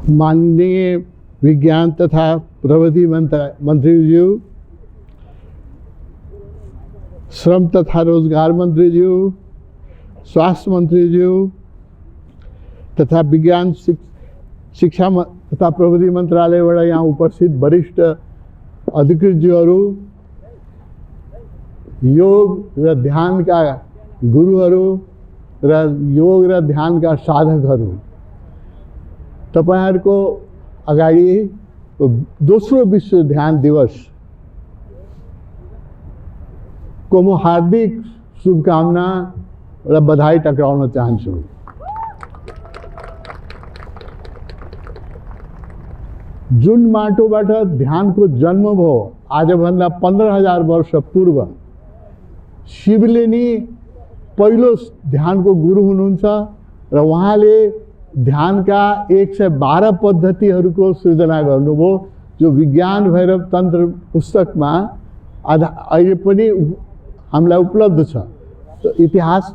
माननीय विज्ञान तथा प्रविधि मंत्रीज्यू, श्रम तथा रोजगार मंत्रीज्यू, स्वास्थ्य मंत्रीज्यू तथा विज्ञान शिक्षा तथा प्रविधि मन्त्रालयबाट यहाँ उपस्थित वरिष्ठ अधिकृतज्यूहरू, योग र ध्यानका गुरुहरू र योग र ध्यानका साधकहरू, तपाईहरुको अगाडि दोस्रो विश्व ध्यान दिवस को म हार्दिक शुभकामना र बधाई टक्राउन चाहन्छु। जुन माटोबाट ध्यानको जन्म भयो आजभन्दा 15,000 वर्ष पूर्व शिवले नि पहिलो ध्यानको गुरु हुनुहुन्छ र उहाँले ध्यानका 112 पद्धतिहरूको सृजना गर्नुभयो, जो विज्ञान भैरव तन्त्र पुस्तकमा अहिले पनि हामीलाई उपलब्ध छ। इतिहास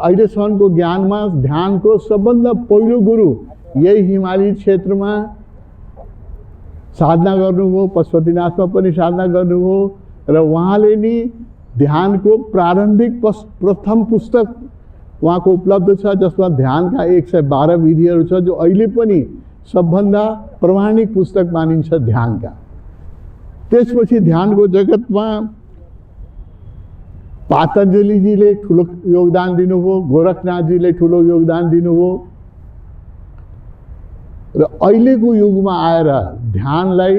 अहिलेसम्मको ज्ञानमा ध्यानको सबभन्दा पहिलो गुरु यही हिमाली क्षेत्रमा साधना गर्नुभयो, पशुपतिनाथमा पनि साधना गर्नुभयो र उहाँले नि ध्यानको प्रारम्भिक प्रथम पुस्तक उहाँको उपलब्ध छ, जसमा ध्यानका 112 विधिहरू छ, जो अहिले पनि सबभन्दा प्रमाणिक पुस्तक मानिन्छ ध्यानका। त्यसपछि ध्यानको जगतमा पातञ्जलिजीले ठुलो योगदान दिनुभयो, गोरखनाथजीले ठुलो योगदान दिनुभयो र अहिलेको युगमा आएर ध्यानलाई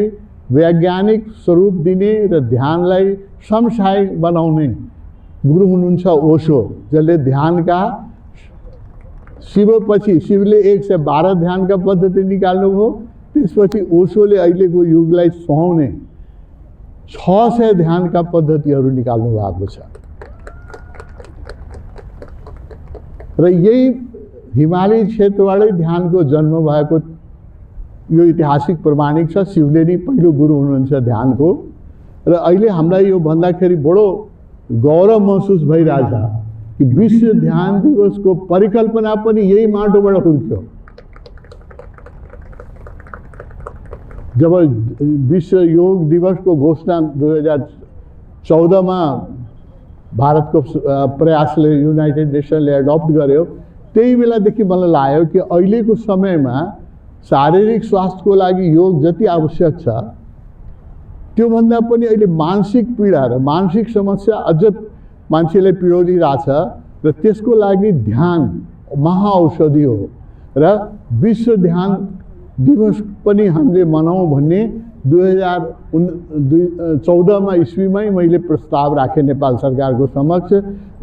वैज्ञानिक स्वरूप दिने र ध्यानलाई समसामयिक बनाउने गुरु हुनुहुन्छ ओशो, जसले ध्यानका शिवपछि शिवले 112 ध्यानका पद्धति निकाल्नुभयो, त्यसपछि ओशोले अहिलेको युगलाई सुहाउने 600 ध्यानका पद्धतिहरू निकाल्नु भएको छ र यही हिमाली क्षेत्रबाटै ध्यानको जन्म भएको यो ऐतिहासिक प्रमाणिक छ। शिवले नै पहिलो गुरु हुनुहुन्छ ध्यानको र अहिले हामीलाई यो भन्दाखेरि बडो गौरव महसुस भइरहेछ कि विश्व ध्यान दिवसको परिकल्पना पनि यही माटोबाट हुर्क्यो। जब विश्व योग दिवसको घोषणा 2014 मा भारतको प्रयासले युनाइटेड नेसनले एडप्ट गर्यो, त्यही बेलादेखि मलाई लाग्यो कि अहिलेको समयमा शारीरिक स्वास्थ्यको लागि योग जति आवश्यक छ, त्योभन्दा पनि अहिले मानसिक पीडा र मानसिक समस्या अझ मान्छेले पिडोलिरहेछ र त्यसको लागि ध्यान महाऔषधि हो र विश्व ध्यान दिवस पनि हामीले मनाउँ भन्ने 2014 मा इस्वीमै मैले प्रस्ताव राखेँ नेपाल सरकारको समक्ष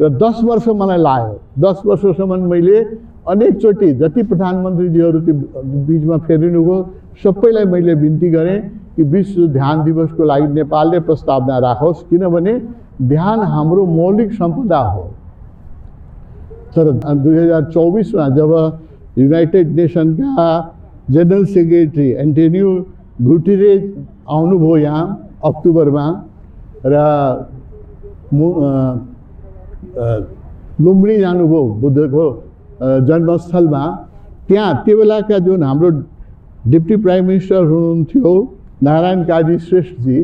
र 10 वर्ष मलाई लाग्यो। 10 वर्षसम्म मैले अनेकचोटि जति प्रधानमन्त्रीजीहरू त्यो बीचमा फेरिनुभयो सबैलाई मैले बिन्ती गरेँ कि विश्व ध्यान दिवसको लागि नेपालले प्रस्तावना राखोस्, किनभने ध्यान हाम्रो मौलिक सम्पदा हो। तर 2024 मा जब युनाइटेड नेसनका जनरल सेक्रेटरी एन्टोनियो गुटेरेस आउनुभयो यहाँ अक्टोबरमा र लुम्बिनी जानुभयो बुद्धको जन्मस्थलमा, त्यहाँ त्यो बेलाका जुन हाम्रो डिप्टी प्राइम मिनिस्टर हुनुहुन्थ्यो नारायण काजी श्रेष्ठजी,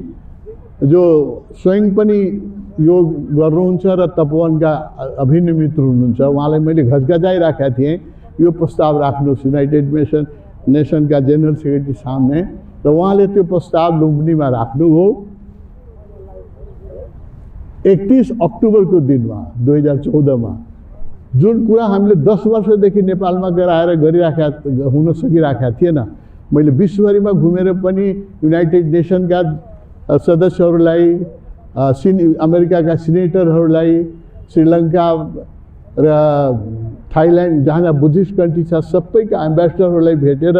जो स्वयं पनि योग गर्नुहुन्छ र तपोवनका अभिन्न मित्र हुनुहुन्छ, उहाँलाई मैले घचघचाइराखेका थिएँ यो प्रस्ताव राख्नुहोस् युनाइटेड नेसनका जनरल सेक्रेटरी सामने, र उहाँले त्यो प्रस्ताव लुम्बिनीमा राख्नुभयो। 31 अक्टोबरको दिनमा 2014 मा जुन कुरा हामीले 10 वर्षदेखि नेपालमा गरिराखेका हुन सकिराखेका थिएन, मैले विश्वभरिमा घुमेर पनि युनाइटेड नेसनका सदस्यहरूलाई, अमेरिकाका सिनेटरहरूलाई, श्रीलङ्का र थाइल्यान्ड जहाँ बुद्धिस्ट कन्ट्री छ सबैका एम्बेसडरहरूलाई भेटेर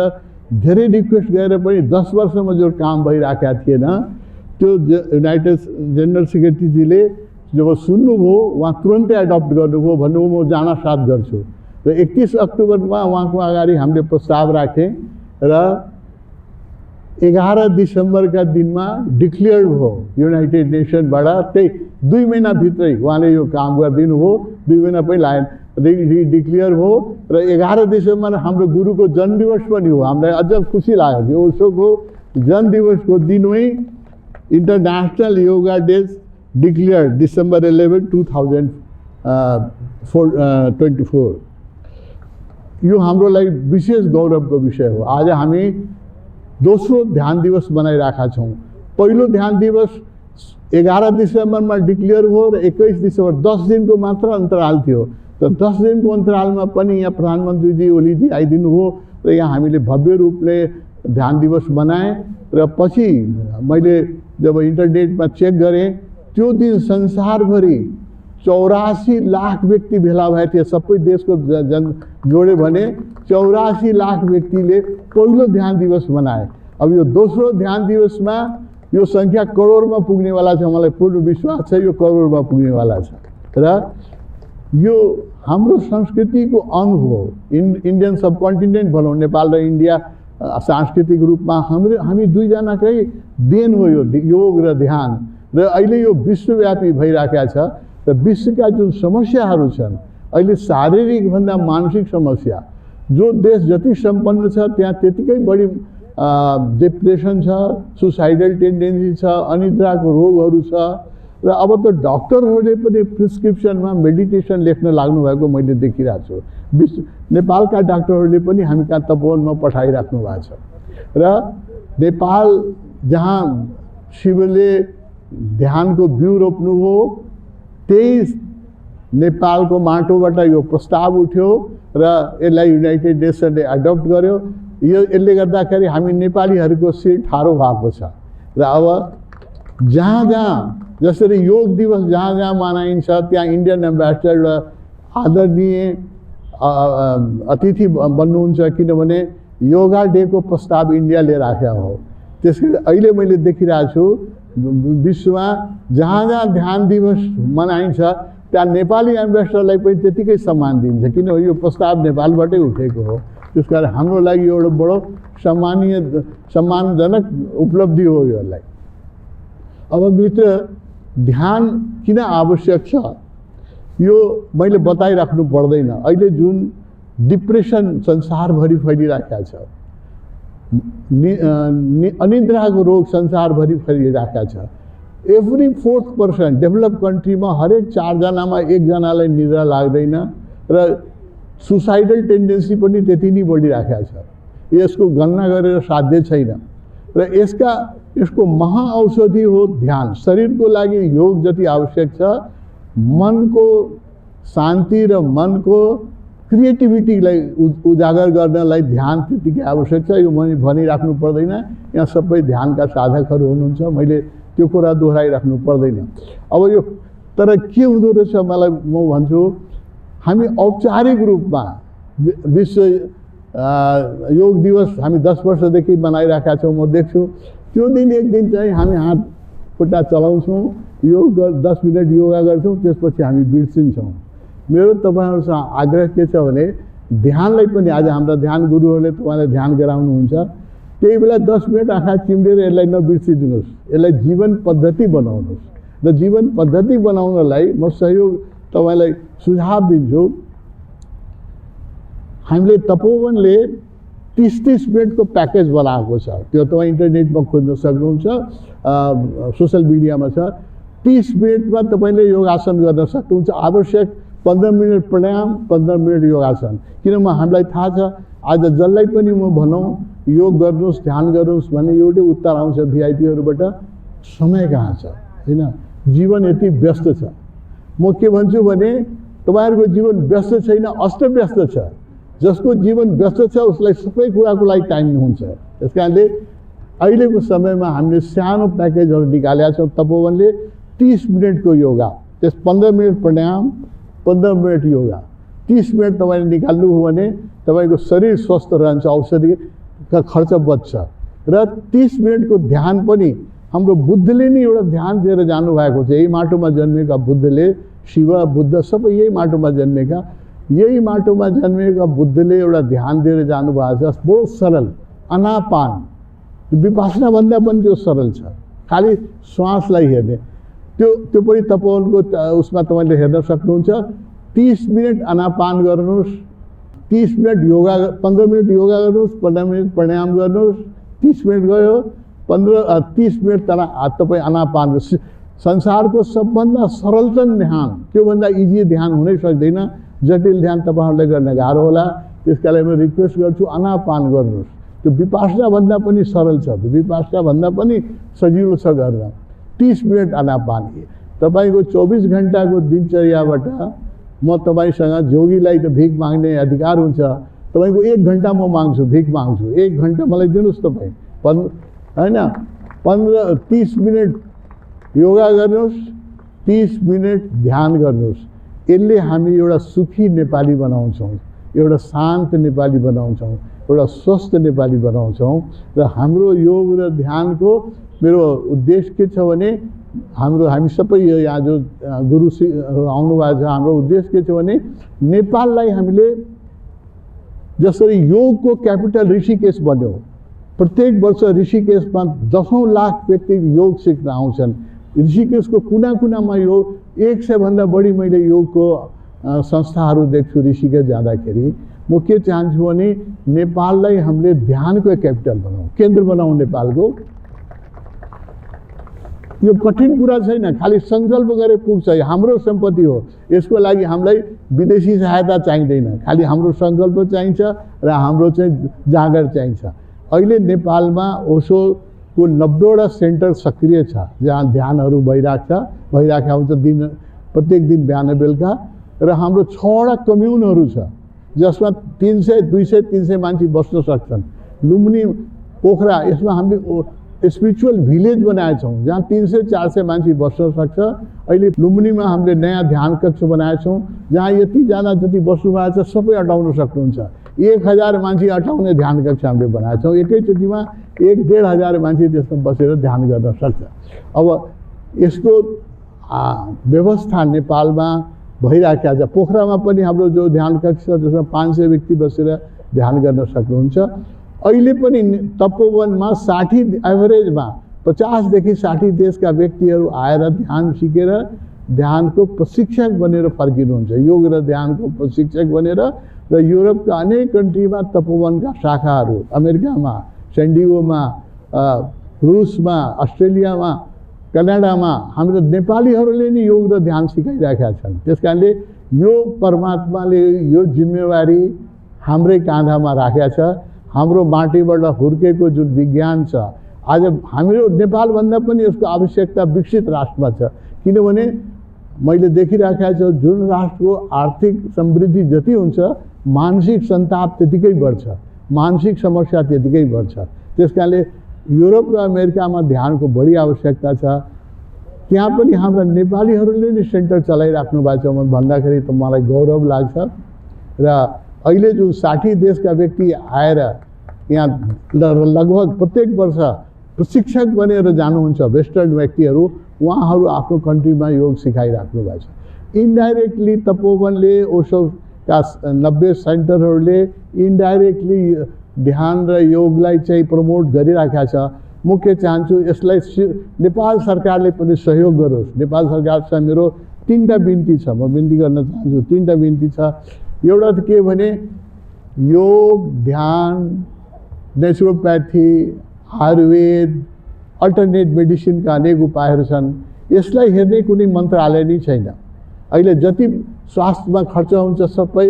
धेरै रिक्वेस्ट गरेर पनि 10 वर्षमा जो काम भइराखेका थिएन त्यो युनाइटेड जनरल सेक्रेटरीजीले जब सुन्नुभयो उहाँ तुरन्तै एडप्ट गर्नुभयो, भन्नुभयो म जान साथ गर्छु र 31 अक्टोबरमा उहाँको अगाडि हामीले प्रस्ताव राखेँ र 11 दिसम्बरका दिनमा डिक्लेयर्ड भयो युनाइटेड नेसनबाट। त्यही 2 महिनाभित्रै उहाँले यो काम गरिदिनु भयो, 2 महिना पनि लागेन। डिक्लेयर हो र 11 डिसेम्बर हाम्रो गुरुको जन्मदिवस पनि हो। हामीलाई अझ खुसी लाग्यो कि ओशोको जन्मदिवसको दिनमै international yoga day declare December 11, 2024। यो हाम्रो लागि विशेष गौरवको विषय हो। आज हामी दोस्रो ध्यान दिवस मनाइरहेका छौँ। पहिलो ध्यान दिवस 11 डिसेम्बरमा डिक्लेयर हो र 21 डिसेम्बर 10 दिनको मात्र अन्तराल थियो। तर 10 दिनको अन्तरालमा पनि यहाँ प्रधानमन्त्रीजी ओलीजी आइदिनु हो र यहाँ हामीले भव्य रूपले ध्यान दिवस मनाएँ र पछि मैले जब इन्टरनेटमा चेक गरेँ त्यो दिन संसारभरि 84 लाख व्यक्ति भेला भए थिए। सबै देशको जोड्यो भने 84 लाख व्यक्तिले पहिलो ध्यान दिवस मनाए। अब यो दोस्रो ध्यान दिवसमा यो सङ्ख्या करोडमा पुग्नेवाला छ। मलाई पूर्ण विश्वास छ यो करोडमा पुग्नेवाला छ र यो हाम्रो संस्कृतिको अंग हो। इन्डियन सब कन्टिनेन्ट भनौँ, नेपाल र इन्डिया सांस्कृतिक रूपमा हामी दुईजनाकै देन हो यो योग र ध्यान। र अहिले यो विश्वव्यापी भइराखेको छ र विश्वका जुन समस्याहरू छन् अहिले शारीरिक भन्दा मानसिक समस्या, जो देश जति सम्पन्न छ त्यहाँ त्यतिकै बढी डिप्रेसन छ, सुसाइडल टेन्डेन्सी छ, अनिद्राको रोगहरू छ र अब त डक्टरहरूले पनि प्रिस्क्रिप्सनमा मेडिटेसन लेख्न लाग्नु भएको मैले देखिरहेको छु। नेपालका डाक्टरहरूले पनि हामी कहाँ तपोवनमा पठाइराख्नु भएको छ र नेपाल जहाँ शिवले ध्यानको बिउ रोप्नु हो त्यही नेपालको माटोबाट यो प्रस्ताव उठ्यो र यसलाई युनाइटेड नेसनले एडप्ट गर्यो। यसले गर्दाखेरि हामी नेपालीहरूको शिर ठाडो भएको छ र अब जहाँ जहाँ जसरी योग दिवस जहाँ जहाँ मनाइन्छ त्यहाँ इन्डियन एम्बेसडर र आदरणीय अतिथि बन्नुहुन्छ, किनभने योगा डेको प्रस्ताव इन्डियाले राखेको हो। त्यसैले अहिले मैले देखिरहेको छु विश्वमा जहाँ जहाँ ध्यान दिवस मनाइन्छ त्यहाँ नेपाली एम्बेसडरलाई पनि त्यतिकै सम्मान दिन्छ, किनभने यो प्रस्ताव नेपालबाटै उठेको हो। त्यस कारण हाम्रो लागि एउटा बडो सम्मानजनक उपलब्धि हो यसलाई। अब मित्र, ध्यान किन आवश्यक छ यो मैले बताइराख्नु पर्दैन। अहिले जुन डिप्रेसन संसारभरि फैलिरहेको छ, अनिद्राको रोग संसारभरि फैलिरहेको छ। एभ्री 4th पर्सन डेभलप कन्ट्रीमा हरेक 4 जनामा 1 जनालाई निद्रा लाग्दैन र सुसाइडल टेन्डेन्सी पनि त्यति नै बढिरहेको छ। यसको गणना गरेर साध्य छैन र यसको महाऔषधि हो ध्यान। शरीरको लागि योग जति आवश्यक छ, मनको शान्ति र मनको क्रिएटिभिटीलाई उजागर गर्नलाई ध्यान त्यतिकै आवश्यक छ। यो मैले भनिराख्नु पर्दैन, यहाँ सबै ध्यानका साधकहरू हुनुहुन्छ, मैले त्यो कुरा दोहोऱ्याइराख्नु पर्दैन। अब यो तर के हुँदो रहेछ मलाई म भन्छु, हामी औपचारिक रूपमा विश्व योग दिवस हामी 10 वर्षदेखि मनाइरहेका छौँ। म देख्छु त्यो दिन एक दिन चाहिँ हामी हात खुट्टा चलाउँछौँ, योग 10 मिनट योगा गर्छौँ, त्यसपछि हामी बिर्सिन्छौँ। मेरो तपाईँहरूसँग आग्रह के छ भने ध्यानलाई पनि आज हाम्रा ध्यान गुरुहरूले तपाईँलाई ध्यान गराउनुहुन्छ, त्यही बेला 10 मिनट आँखा चिम्लेर यसलाई नबिर्सिदिनुहोस्, यसलाई जीवन पद्धति बनाउनुहोस्। र जीवन पद्धति बनाउनलाई म सहयोग तपाईँलाई सुझाव दिन्छु। हामीले तपोवनले 30 मिनटको प्याकेज बनाएको छ, त्यो तपाईँ इन्टरनेटमा खोज्न सक्नुहुन्छ, सोसल मिडियामा छ। 30 मिनटमा तपाईँले योगासन गर्न सक्नुहुन्छ। आवश्यक 15 मिनट प्राणायाम, 15 मिनट योगासन। किनभने हामीलाई थाहा छ आज जसलाई पनि म भनौँ योग गर्नुहोस्, ध्यान गर्नुहोस् भने एउटै उत्तर आउँछ भिआइपीहरूबाट, समय कहाँ छ, होइन, जीवन यति व्यस्त छ। म के भन्छु भने तपाईँहरूको जीवन व्यस्त छैन, अस्तव्यस्त छ। जसको जीवन व्यस्त छ उसलाई सबै कुराको लागि टाइम हुन्छ। त्यस कारणले अहिलेको समयमा हामीले सानो प्याकेजहरू निकालेका छौँ। तपोवनले 30 मिनटको योगा, त्यस 15 मिनट प्राणायाम, 15 मिनट योगा, 30 मिनट तपाईँले निकाल्नु हो भने तपाईँको शरीर स्वस्थ रहन्छ, औषधिका खर्च बच्छ। र 30 मिनटको ध्यान पनि हाम्रो बुद्धले नै एउटा ध्यान दिएर जानुभएको छ। यही माटोमा जन्मेका बुद्धले, शिव बुद्ध सबै यही माटोमा जन्मेका, यही माटोमा जन्मेका बुद्धले एउटा ध्यान दिएर जानुभएको छ। बहुत सरल, अनापान, विपासना भन्दा पनि त्यो सरल छ। खालि श्वासलाई हेर्ने, त्यो पनि तपोवनको उसमा तपाईँले हेर्न सक्नुहुन्छ। 30 मिनट आनापान गर्नुहोस्, 30 मिनट योगा, 15 मिनट योगा गर्नुहोस्, 15 मिनट प्राणायाम गर्नुहोस्, 30 मिनट गयो, 30 मिनट तपाईँ आनापान। संसारको सबभन्दा सरलतम ध्यान, त्योभन्दा इजी ध्यान हुनै सक्दैन। जटिल ध्यान तपाईँहरूले गर्न गाह्रो होला, त्यसका लागि म रिक्वेस्ट गर्छु आनापान गर्नुहोस्। त्यो विपासना भन्दा पनि सरल छ, विपासना भन्दा पनि सजिलो छ गर्न। 30 मिनट आनापान। तपाईँको 24 घण्टाको दिनचर्याबाट म तपाईँसँग जोगीलाई त भिख माग्ने अधिकार हुन्छ, तपाईँको 1 घण्टा म माग्छु, भिख माग्छु, 1 घण्टा मलाई दिनुहोस् तपाईँ। होइन, 30 मिनट योगा गर्नुहोस्, 30 मिनट ध्यान गर्नुहोस्। यसले हामी एउटा सुखी नेपाली बनाउँछौँ, एउटा शान्त नेपाली बनाउँछौँ, एउटा स्वस्थ नेपाली बनाउँछौँ। र हाम्रो योग र ध्यानको मेरो उद्देश्य के छ भने हामी सबै यहाँ जो गुरुहरू आउनुभएको छ, हाम्रो उद्देश्य के छ भने नेपाललाई हामीले जसरी योगको क्यापिटल ऋषिकेश बन्यो, प्रत्येक वर्ष ऋषिकेशमा 10औं लाख व्यक्ति योग सिक्न आउँछन्। ऋषिकेशको कुना कुनामा यो 100 भन्दा बढी मैले योगको संस्थाहरू देख्छु ऋषिकेश जाँदाखेरि। म के चाहन्छु भने नेपाललाई हामीले ध्यानको क्यापिटल बनाऊ, केन्द्र बनाऊ नेपालको। यो कठिन कुरा छैन, खालि सङ्कल्प गरे पुग्छ। हाम्रो सम्पत्ति हो, यसको लागि हामीलाई विदेशी सहायता चाहिँदैन, खालि हाम्रो सङ्कल्प चाहिन्छ र हाम्रो चाहिँ जाँगर चाहिन्छ। अहिले नेपालमा ओशोको 90वटा सेन्टर सक्रिय छ, जहाँ ध्यानहरू भइरहेको हुन्छ प्रत्येक दिन बिहान बेलुका। र हाम्रो 6वटा कम्युनहरू छ जसमा 300, 200, 300 मान्छे बस्न सक्छन्। लुम्बिनी, पोखरा, यसमा हामीले स्पिरिचुअल भिलेज बनाएका छौँ जहाँ 300, 400 मान्छे बस्न सक्छ। अहिले लुम्बिनीमा हामीले नयाँ ध्यान कक्ष बनाएका छौँ जहाँ यतिजना जति बस्नु भएको छ सबै अटाउन सक्नुहुन्छ। 1000 मान्छे अटाउने ध्यान कक्ष हामीले बनाएका छौँ। एकैचोटिमा 1-1.5 हजार मान्छे त्यसमा बसेर ध्यान गर्न सक्छ। अब यसको व्यवस्था नेपालमा भइराखेको छ। पोखरामा पनि हाम्रो जो ध्यान कक्ष छ त्यसमा 500 व्यक्ति बसेर ध्यान गर्न सक्नुहुन्छ। अहिले पनि तपोवनमा 60 एभरेजमा 50 देखि 60 देशका व्यक्तिहरू आएर ध्यान सिकेर ध्यानको प्रशिक्षक बनेर फर्किनुहुन्छ, योग र ध्यानको प्रशिक्षक बनेर। र युरोपका अनेक कन्ट्रीमा तपोवनका शाखाहरू, अमेरिकामा, सेन्डिगोमा, रुसमा, अस्ट्रेलियामा, कनाडामा हाम्रो नेपालीहरूले नै योग र ध्यान सिकाइरहेका छन्। त्यस कारणले यो परमात्माले यो जिम्मेवारी हाम्रै काँधामा राखेका छ। हाम्रो माटीबाट हुर्केको जुन विज्ञान छ, आज हाम्रो नेपालभन्दा पनि यसको आवश्यकता विकसित राष्ट्रमा छ। किनभने मैले देखिराखेको छु जुन राष्ट्रको आर्थिक समृद्धि जति हुन्छ मानसिक सन्ताप त्यतिकै बढ्छ, मानसिक समस्या त्यतिकै बढ्छ। त्यस कारणले युरोप र अमेरिकामा ध्यानको बढी आवश्यकता छ। त्यहाँ पनि हाम्रा नेपालीहरूले नै सेन्टर चलाइराख्नु भएको छ भन्दाखेरि त मलाई गौरव लाग्छ। र अहिले जो 60 देशका व्यक्ति आएर यहाँ लगभग प्रत्येक वर्ष प्रशिक्षक बनेर जानुहुन्छ वेस्टर्न व्यक्तिहरू, उहाँहरू आफ्नो कन्ट्रीमा योग सिकाइराख्नु भएको छ। इन्डाइरेक्टली तपोवनले, ओशोका 90 सेन्टरहरूले इन्डाइरेक्टली ध्यान र योगलाई चाहिँ प्रमोट गरिराखेको छ। म के चाहन्छु यसलाई नेपाल सरकारले पनि सहयोग गरोस्। नेपाल सरकारसँग मेरो 3टा बिन्ती छ, म बिन्ती गर्न चाहन्छु। 3टा बिन्ती छ। एउटा त के भने योग, ध्यान, नेचुरोप्याथी, आयुर्वेद, अल्टरनेट मेडिसिनका अनेक उपायहरू छन्। यसलाई हेर्ने कुनै मन्त्रालय नै छैन। अहिले जति स्वास्थ्यमा खर्च हुन्छ सबै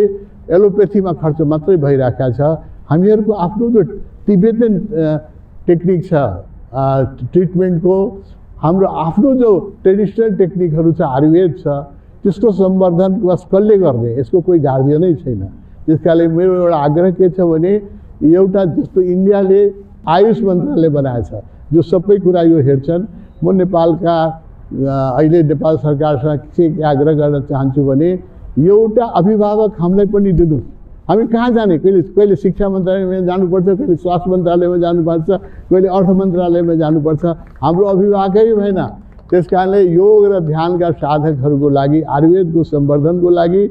एलोपेथीमा खर्च मात्रै भइरहेको छ। हामीहरूको आफ्नो जो तिब्बतन टेक्निक छ ट्रिटमेन्टको, हाम्रो आफ्नो जो ट्रेडिसनल टेक्निकहरू छ, आयुर्वेद छ, त्यसको सम्वर्धन बस कसले गर्ने, यसको कोही गार्जियनै छैन। त्यस कारणले मेरो एउटा आग्रह के छ भने एउटा जस्तो इन्डियाले आयुष मन्त्रालय बनाएछ जो सबै कुरा यो हेर्छन्। म नेपालका अहिले नेपाल सरकारसँग के आग्रह गर्न चाहन्छु भने एउटा अभिभावक हामीलाई पनि दिनु। हामी कहाँ जाने, कहिले शिक्षा मन्त्रालयमा जानुपर्छ, कहिले स्वास्थ्य मन्त्रालयमा जानुपर्छ, कहिले अर्थ मन्त्रालयमा जानुपर्छ। हाम्रो अभिभावकै भएन। त्यस कारणले योग र ध्यानका साधकहरूको लागि, आयुर्वेदको सम्वर्धनको लागि,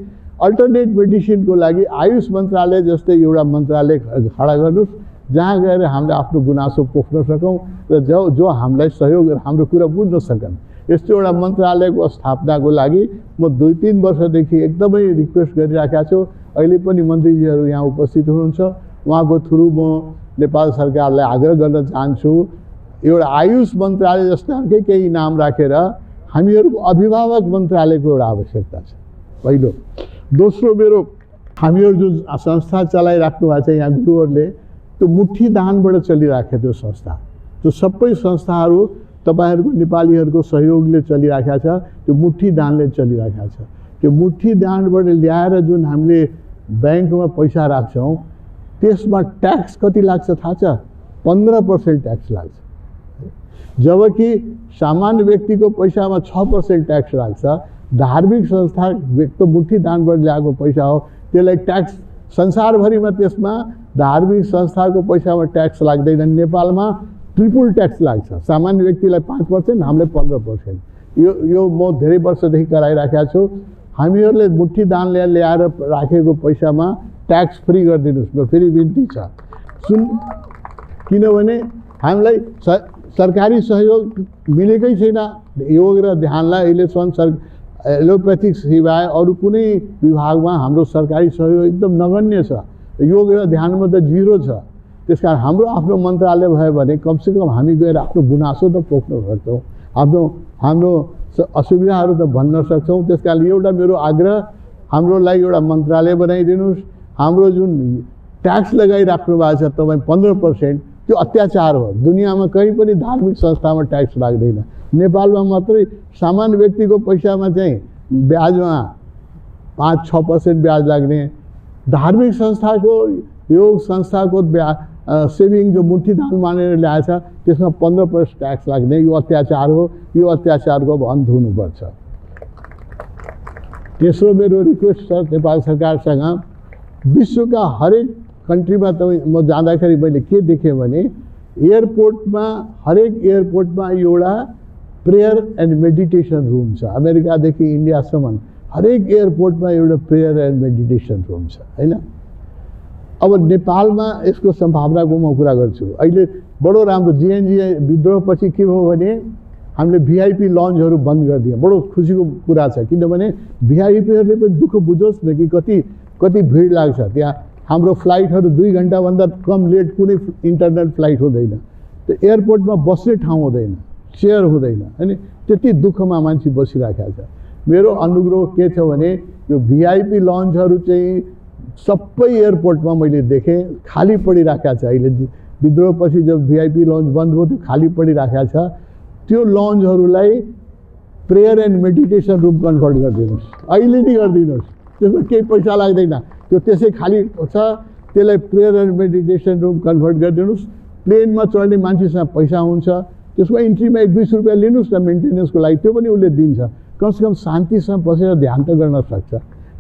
अल्टरनेट मेडिसिनको लागि आयुष मन्त्रालय जस्तै एउटा मन्त्रालय खडा गर्नुहोस् जहाँ गएर हामीले आफ्नो गुनासो पोख्न सकौँ र जो हामीलाई सहयोग गरेर हाम्रो कुरा बुझ्न सकन्। यस्तो एउटा मन्त्रालयको स्थापनाको लागि म 2-3 वर्षदेखि एकदमै रिक्वेस्ट गरिराखेको छु। अहिले पनि मन्त्रीजीहरू यहाँ उपस्थित हुनुहुन्छ, उहाँको थ्रु म नेपाल सरकारलाई आग्रह गर्न चाहन्छु, एउटा आयुष मन्त्रालय जस्ताकै केही नाम राखेर हामीहरूको अभिभावक मन्त्रालयको एउटा आवश्यकता छ पहिलो। दोस्रो, मेरो हामीहरू जुन संस्था चलाइराख्नु भएको छ यहाँ गुरुहरूले, त्यो मुठी दानबाट चलिराखेको त्यो संस्था, त्यो सबै संस्थाहरू तपाईहरूको नेपालीहरूको सहयोगले चलिराखेको छ, त्यो मुठी दानले चलिराखेको छ। त्यो मुठी दानबाट ल्याएर जुन हामीले ब्याङ्कमा पैसा राख्छौँ त्यसमा ट्याक्स कति लाग्छ थाहा छ? 15% ट्याक्स लाग्छ, जबकि सामान्य व्यक्तिको पैसामा 6% ट्याक्स लाग्छ। धार्मिक संस्था व्यक्ति मुठी दानबाट ल्याएको पैसा हो, त्यसलाई ट्याक्स संसारभरिमा त्यसमा धार्मिक संस्थाको पैसामा ट्याक्स लाग्दैन। नेपालमा ट्रिपल ट्याक्स लाग्छ, सामान्य व्यक्तिलाई 5%, हामीलाई 15%। यो म धेरै वर्षदेखि गराइराखेको छु। हामीहरूले मुठी दानले ल्याएर राखेको पैसामा ट्याक्स फ्री गरिदिनुहोस्। म फेरि बिन्ती छ किनभने हामीलाई सरकारी सहयोग मिलेकै छैन। योग र ध्यानलाई अहिलेसम्म एलोप्याथिक सिवाय अरू कुनै विभागमा हाम्रो सरकारी सहयोग एकदम नगण्य छ। योग र ध्यानमा त 0 छ। त्यसकारण हाम्रो आफ्नो मन्त्रालय भयो भने कमसेकम हामी गएर आफ्नो गुनासो त पोख्न सक्छौँ, हाम्रो असुविधाहरू त भन्न सक्छौँ। त्यसकारण एउटा मेरो आग्रह, हाम्रो लागि एउटा मन्त्रालय बनाइदिनुहोस्। हाम्रो जुन ट्याक्स लगाइराख्नु भएको छ तपाईँ 15%, त्यो अत्याचार हो। दुनियाँमा कहीँ पनि धार्मिक संस्थामा ट्याक्स लाग्दैन, नेपालमा मात्रै सामान्य व्यक्तिको पैसामा चाहिँ ब्याजमा 5-6% ब्याज लाग्ने। धार्मिक संस्थाको, योग संस्थाको सेभिङ जो मुठी दान मानेर ल्याएछ त्यसमा 15% ट्याक्स लाग्ने। यो अत्याचार हो, यो अत्याचारको अन्त हुनुपर्छ। तेस्रो मेरो रिक्वेस्ट छ नेपाल सरकारसँग, विश्वका हरेक कन्ट्रीमा म जाँदाखेरि मैले के देखेँ भने एयरपोर्टमा, हरेक एयरपोर्टमा एउटा प्रेयर एन्ड मेडिटेसन रुम छ। अमेरिकादेखि इन्डियासम्म हरेक एयरपोर्टमा एउटा प्रेयर एन्ड मेडिटेसन रुम छ, हैन? अब नेपालमा यसको सम्भावनाको म कुरा गर्छु। अहिले बडो राम्रो जिएनजी विद्रोहपछि के भयो भने हामीले भिआइपी लन्चहरू बन्द गरिदियो। बडो खुसीको कुरा छ, किनभने भिआइपीहरूले पनि दुःख बुझोस् न कि कति भिड लाग्छ त्यहाँ। हाम्रो फ्लाइटहरू 2 घन्टाभन्दा कम लेट कुनै इन्टरनेट फ्लाइट हुँदैन, त्यो एयरपोर्टमा बस्ने ठाउँ हुँदैन, चेयर हुँदैन, अनि त्यति दुःखमा मान्छे बसिराखेको छ। मेरो अनुग्रह के छ भने यो भिआइपी लन्चहरू चाहिँ सबै एयरपोर्टमा मैले देखेँ खाली पडिराखेको छ। अहिले विद्रोहपछि जब भिआइपी लन्च बन्द भयो त्यो खाली पडिराखेको छ। त्यो लन्चहरूलाई prayer and meditation room convert गरिदिनुहोस्, अहिले नै गरिदिनुहोस्। त्यसमा केही पैसा लाग्दैन, त्यो त्यसै खाली छ, त्यसलाई prayer and meditation room convert गरिदिनुहोस्। प्लेनमा चढ्ने मान्छेसँग पैसा हुन्छ, त्यसको इन्ट्रीमा 1-2 रुपियाँ लिनुहोस् न मेन्टेनेन्सको लागि, त्यो पनि उसले दिन्छ। कमसेकम शान्तिसँग बसेर ध्यान त गर्न सक्छ।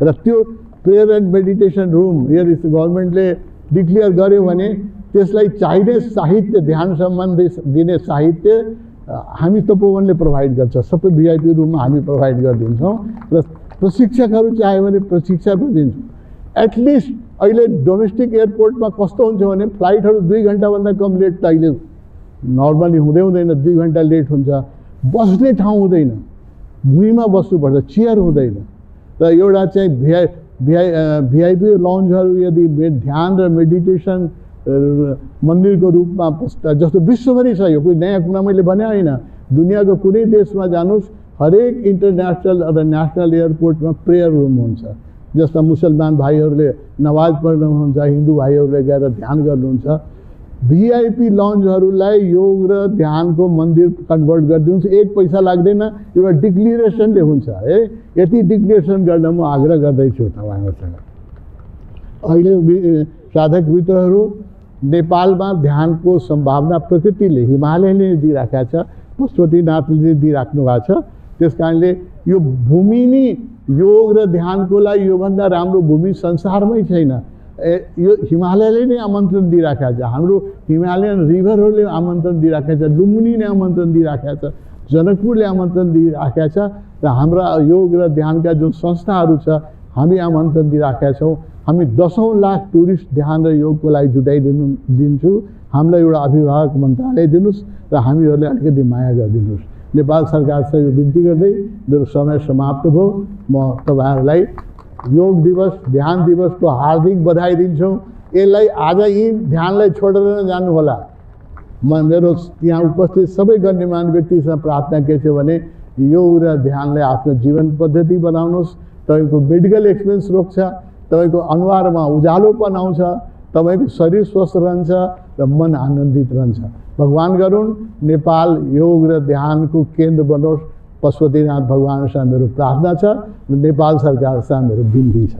र त्यो प्रेयर एन्ड मेडिटेसन रुम यदि गभर्मेन्टले डिक्लेयर गर्यो भने त्यसलाई चाहिने साहित्य, ध्यान सम्बन्धी दिने साहित्य हामी तपोवनले प्रोभाइड गर्छ। सबै भिआइपी रुममा हामी प्रोभाइड गरिदिन्छौँ र प्रशिक्षकहरू चाह्यो भने प्रशिक्षण पनि दिन्छौँ। एटलिस्ट अहिले डोमेस्टिक एयरपोर्टमा कस्तो हुन्छ भने फ्लाइटहरू 2 घन्टाभन्दा कम लेट त अहिले नर्मली हुँदैन, 2 घन्टा लेट हुन्छ। बस्ने ठाउँ हुँदैन, भुइँमा बस्नुपर्छ, चेयर हुँदैन। र एउटा चाहिँ भिआइपी लन्चहरू यदि ध्यान र मेडिटेसन मन्दिरको रूपमा जस्तो विश्वभरि छ, यो कोही नयाँ कुरा मैले भने होइन। दुनियाँको कुनै देशमा जानुहोस्, हरेक इन्टरनेसनल र नेसनल एयरपोर्टमा प्रेयर रुम हुन्छ। जस्ता मुसलमान भाइहरूले नमाज पढ्नुहुन्छ, हिन्दू भाइहरूले गएर ध्यान गर्नुहुन्छ। भिआइपी लन्चहरूलाई योग र ध्यानको मन्दिर कन्भर्ट गरिदिनुहोस्, 1 पैसा लाग्दैन। एउटा डिक्लेरेसनले हुन्छ है। यति डिक्लेरेसन गर्न म आग्रह गर्दैछु तपाईँहरूसँग। अहिले साधक मित्रहरू, नेपालमा ध्यानको सम्भावना प्रकृतिले, हिमालयले दिइराखेको छ, पशुपतिनाथले दिइराख्नु भएको छ। त्यस कारणले यो भूमि नै योग र ध्यानको लागि योभन्दा राम्रो भूमि संसारमै छैन। यो हिमालयले नै आमन्त्रण दिइराखेको छ, हाम्रो हिमालयन रिभरहरूले आमन्त्रण दिइराखेको छ, लुम्बिनीले आमन्त्रण दिइराखेको छ, जनकपुरले आमन्त्रण दिइराखेको छ, र हाम्रा योग र ध्यानका जुन संस्थाहरू छ हामी आमन्त्रण दिइराखेका छौँ। हामी 10औं लाख टुरिस्ट ध्यान र योगको लागि दिन्छु। हामीलाई एउटा अभिभावक मन्त्रालय दिनुहोस् र हामीहरूले अलिकति माया गरिदिनुहोस्। नेपाल सरकारसँग यो बिन्ती गर्दै मेरो समय समाप्त भयो। म तपाईँहरूलाई योग दिवस ध्यान दिवसको हार्दिक बधाई दिन्छौँ। यसलाई आज यी ध्यानलाई छोडेर नजानु होला। म मेरो यहाँ उपस्थित सबै गण्यमान व्यक्तिसँग प्रार्थना के छ भने योग र ध्यानलाई आफ्नो जीवन पद्धति बनाउनुहोस्। तपाईँको मेडिकल एक्सपेन्स रोक्छ, तपाईँको अनुहारमा उज्यालोपन आउँछ, तपाईँको शरीर स्वस्थ रहन्छ र मन आनन्दित रहन्छ। भगवान गरून् नेपाल योग र ध्यानको केन्द्र बनोस्। पशुपतिनाथ भगवानसँग मेरो प्रार्थना छ र नेपाल सरकारसँग मेरो बिन्ती छ।